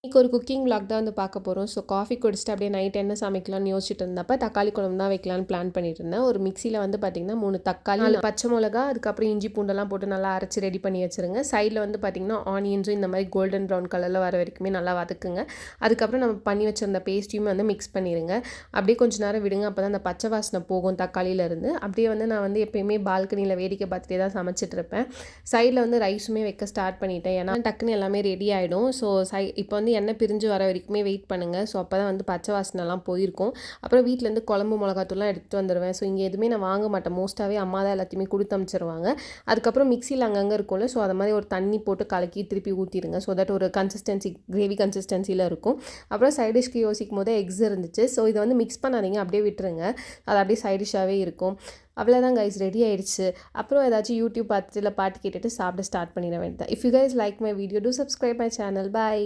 இன்னைக்கு ஒரு cooking vlog தான் வந்து பார்க்க போகிறோம். ஸோ காஃபி குடிச்சிட்டு அப்படியே நைட் என்ன சமைக்கலாம்னு யோசிச்சுட்டு இருந்தப்போ தக்காளி குழம்பு தான் வைக்கலான்னு பிளான் பண்ணிட்டு இருந்தேன். ஒரு மிக்சியில் வந்து பார்த்திங்கன்னா 3 தக்காளி 4 பச்சை மிளகா அதுக்கப்புறம் இஞ்சி பூண்டெல்லாம் போட்டு நல்லா அரைச்சி ரெடி பண்ணி வச்சுருங்க. சைடில் வந்து பார்த்திங்கன்னா ஆனியன்ஸும் இந்த மாதிரி கோல்டன் ப்ரௌன் கலரில் வர வரைக்குமே நல்லா வதக்குங்க. அதுக்கப்புறம் நம்ம பண்ணி வச்சிருந்த பேஸ்ட்டையும் வந்து மிக்ஸ் பண்ணிடுங்க. அப்படியே கொஞ்சம் நேரம் விடுங்க, அப்போ தான் அந்த பச்சை வாசனை போகும் தக்காளியிலேருந்து. அப்படியே வந்து நான் வந்து எப்பயுமே பால்கனியில் வேடிக்கை பார்த்துட்டே தான் சமைச்சிட்டு இருப்பேன். சைடில் வந்து ரைஸுமே வைக்க ஸ்டார்ட் பண்ணிட்டேன், ஏன்னா டக்குன்னு எல்லாமே ரெடி ஆகிடும். ஸோ இப்போ வந்து எண்ணெய் பிரிஞ்சு வர வரைக்குமே வெயிட் பண்ணுங்கள். ஸோ அப்போ தான் வந்து பச்சை வாசனைலாம் போயிருக்கும். அப்புறம் வீட்டிலேருந்து குழம்பு மிளகாத்தூள்லாம் எடுத்துகிட்டு வந்துடுவேன். ஸோ இங்கே எதுவுமே நான் வாங்க மாட்டேன், மோஸ்ட்டாகவே அம்மா தான் எல்லாத்தையுமே கொடுத்து அனுப்பிச்சிருவாங்க. அதுக்கப்புறம் மிக்சியில் அங்கங்கே இருக்கும்ல, ஸோ அது மாதிரி ஒரு தண்ணி போட்டு கலக்கி திருப்பி ஊற்றிடுங்க. ஸோ தட் ஒரு கன்சிஸ்டன்சி கிரேவி கன்சிஸ்டன்சியில் இருக்கும். அப்புறம் சைடிஷ்க்கு யோசிக்கும் போது எக்ஸ் இருந்துச்சு. ஸோ இதை வந்து மிக்ஸ் பண்ணாதீங்க, அப்படியே விட்டுருங்க, அது அப்படியே சைடிஷாகவே இருக்கும். அவ்வளோதான் கைஸ், ரெடி ஆயிடுச்சு. அப்புறம் ஏதாச்சும் யூடியூப் பார்த்துட்டு இல்லை பாட்டு கேட்டுட்டு சாப்பிட ஸ்டார்ட் பண்ணிட வேண்டியது. If you guys like my video, do subscribe my channel. By.